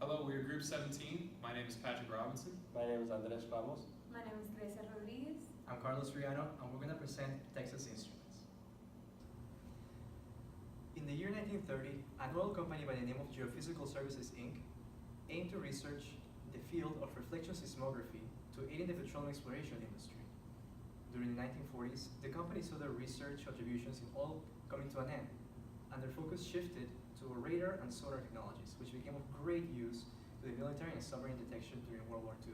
Hello, we are Group 17. My name is Patrick Robinson. My name is Andres Ramos. My name is Grecia Rodriguez. I'm Carlos Reano, and we're going to present Texas Instruments. In the year 1930, an oil company by the name of Geophysical Services, Inc. aimed to research the field of reflection seismography to aid in the petroleum exploration industry. During the 1940s, the company saw their research contributions in oil coming to an end, and their focus shifted to radar and sonar technologies, which became of great use to the military and submarine detection during World War II.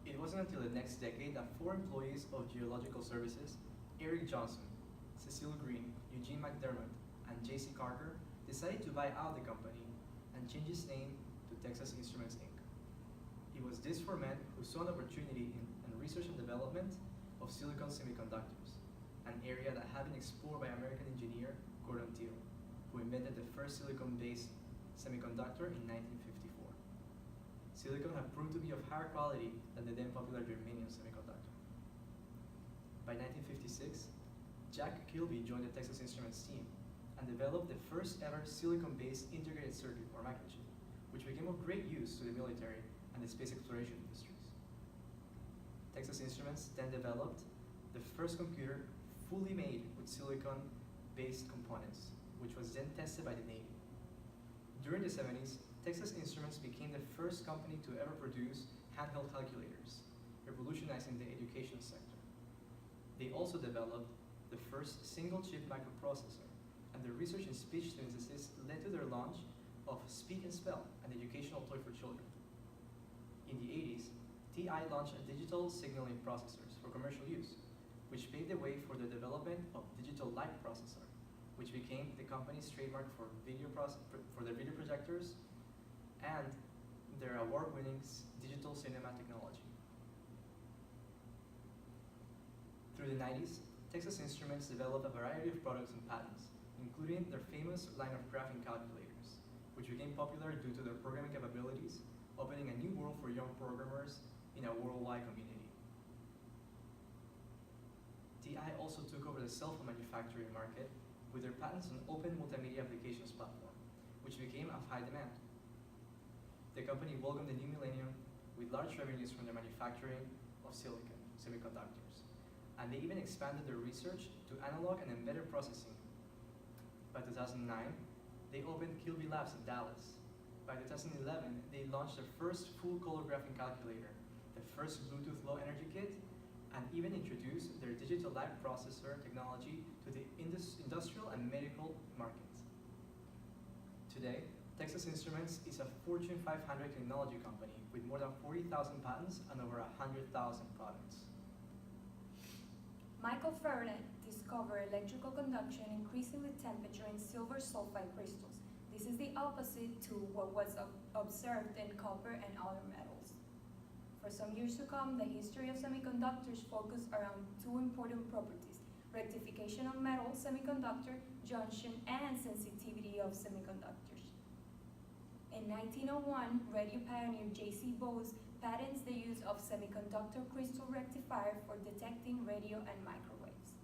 It wasn't until the next decade that four employees of Geological Services, Eric Johnson, Cecile Green, Eugene McDermott, and J.C. Carter, decided to buy out the company and change its name to Texas Instruments, Inc. It was these four men who saw an opportunity in research and development of silicon semiconductors, an area that had been explored by American engineer Gordon Thiel, who invented the first silicon-based semiconductor in 1954. Silicon had proved to be of higher quality than the then popular germanium semiconductor. By 1956, Jack Kilby joined the Texas Instruments team and developed the first ever silicon-based integrated circuit, or microchip, which became of great use to the military and the space exploration industries. Texas Instruments then developed the first computer fully made with silicon-based components, which was then tested by the Navy. During the 70s, Texas Instruments became the first company to ever produce handheld calculators, revolutionizing the education sector. They also developed the first single-chip microprocessor, and their research in speech synthesis led to their launch of Speak and Spell, an educational toy for children. In the 80s, TI launched digital signaling processors for commercial use, which paved the way for the development of digital light processor, which became the company's trademark for their video projectors and their award-winning digital cinema technology. Through the 90s, Texas Instruments developed a variety of products and patents, including their famous line of graphing calculators, which became popular due to their programming capabilities, opening a new world for young programmers in a worldwide community. TI also took over the cell phone manufacturing market with their patents on open multimedia applications platform, which became of high demand. The company welcomed the new millennium with large revenues from their manufacturing of silicon semiconductors, and they even expanded their research to analog and embedded processing. By 2009, they opened Kilby Labs in Dallas. By 2011, they launched their first full color graphing calculator, the first Bluetooth low energy kit, and even introduced their digital light processor technology to the industrial and medical markets. Today, Texas Instruments is a Fortune 500 technology company with more than 40,000 patents and over 100,000 products. Michael Faraday discovered electrical conduction increasing with temperature in silver sulfide crystals. This is the opposite to what was observed in copper and other metals. For some years to come, the history of semiconductors focused around two important properties: rectification of metal semiconductor junction and sensitivity of semiconductors. In 1901, radio pioneer J.C. Bose patents the use of semiconductor crystal rectifier for detecting radio and microwaves.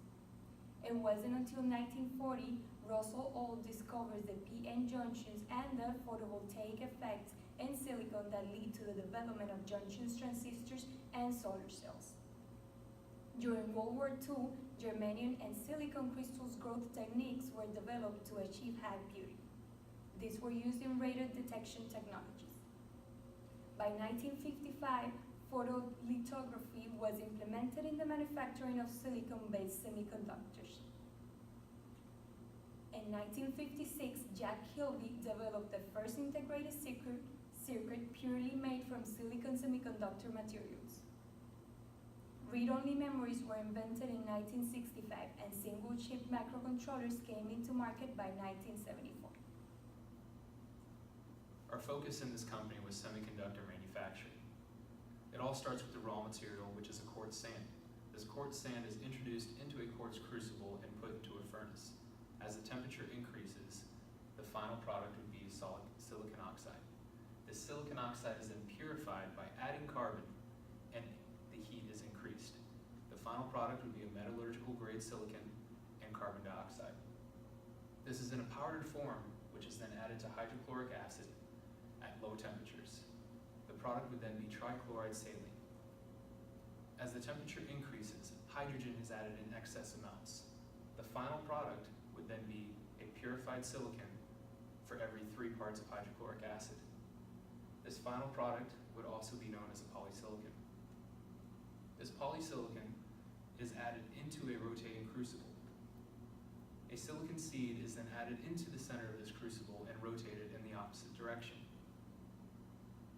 It wasn't until 1940 Russell Ohl discovers the p-n junctions and the photovoltaic effects in silicon that lead to the development of junctions transistors and solar cells. During World War II, germanium and silicon crystals growth techniques were developed to achieve high purity. These were used in radar detection technologies. By 1955, photolithography was implemented in the manufacturing of silicon-based semiconductors. In 1956, Jack Kilby developed the first integrated circuit purely made from silicon semiconductor materials. Read-only memories were invented in 1965, and single-chip microcontrollers came into market by 1974. Our focus in this company was semiconductor manufacturing. It all starts with the raw material, which is a quartz sand. This quartz sand is introduced into a quartz crucible and put into a furnace. As the temperature increases, the final product would be solid silicon oxide. This silicon oxide is then purified by adding carbon, and the heat is increased. The final product would be a metallurgical grade silicon and carbon dioxide. This is in a powdered form, which is then added added to hydrochloric acid at low temperatures. The product would then be trichloride saline. As the temperature increases, hydrogen is added in excess amounts. The final product would then be a purified silicon for every 3 parts of hydrochloric acid. This final product would also be known as a polysilicon. This polysilicon is added into a rotating crucible. A silicon seed is then added into the center of this crucible and rotated in the opposite direction.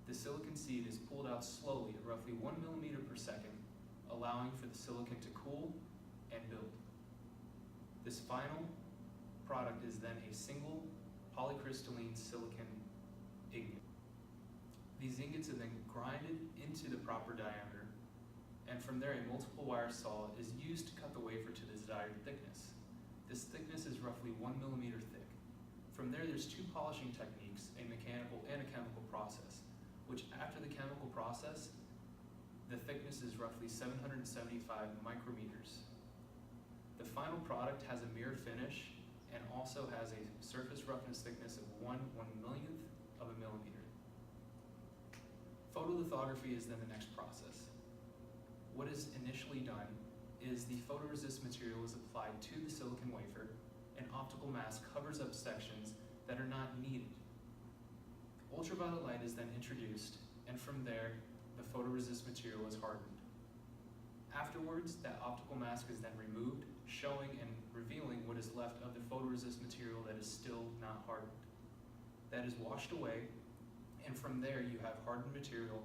The silicon seed is pulled out slowly at roughly 1 millimeter per second, allowing for the silicon to cool and build. This final product is then a single polycrystalline silicon ingot. These ingots are then grinded into the proper diameter, and from there a multiple wire saw is used to cut the wafer to the desired thickness. This thickness is roughly 1 millimeter thick. From there, there's 2 polishing techniques, a mechanical and a chemical process, which after the chemical process, the thickness is roughly 775 micrometers. The final product has a mirror finish and also has a surface roughness thickness of 1/1,000,000th of a millimeter. Photolithography is then the next process. What is initially done is the photoresist material is applied to the silicon wafer, and optical mask covers up sections that are not needed. Ultraviolet light is then introduced, and from there, the photoresist material is hardened. Afterwards, that optical mask is then removed, showing and revealing what is left of the photoresist material that is still not hardened. That is washed away, and from there you have hardened material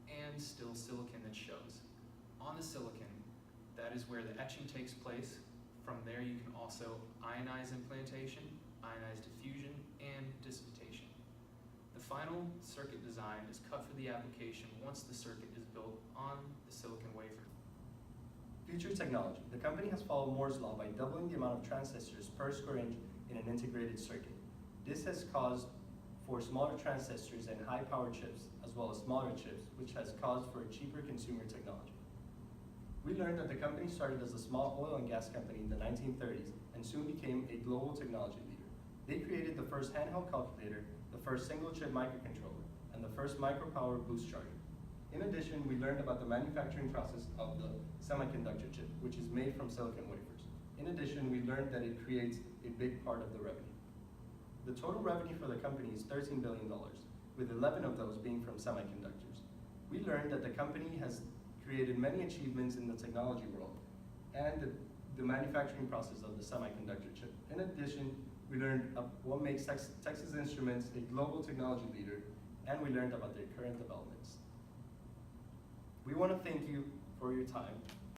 and still silicon that shows. On the silicon, that is where the etching takes place. From there you can also ionize implantation, ionize diffusion, and dissipation. The final circuit design is cut for the application once the circuit is built on the silicon wafer. Future technology. The company has followed Moore's law by doubling the amount of transistors per square inch in an integrated circuit. This has caused for smaller transistors and high-power chips, as well as smaller chips, which has caused for a cheaper consumer technology. We learned that the company started as a small oil and gas company in the 1930s and soon became a global technology leader. They created the first handheld calculator, the first single-chip microcontroller, and the first micro-power boost charger. In addition, we learned about the manufacturing process of the semiconductor chip, which is made from silicon wafers. In addition, we learned that it creates a big part of the revenue. The total revenue for the company is $13 billion, with 11 of those being from semiconductors. We learned that the company has created many achievements in the technology world and the manufacturing process of the semiconductor chip. In addition, we learned what makes Texas Instruments a global technology leader, and we learned about their current developments. We want to thank you for your time.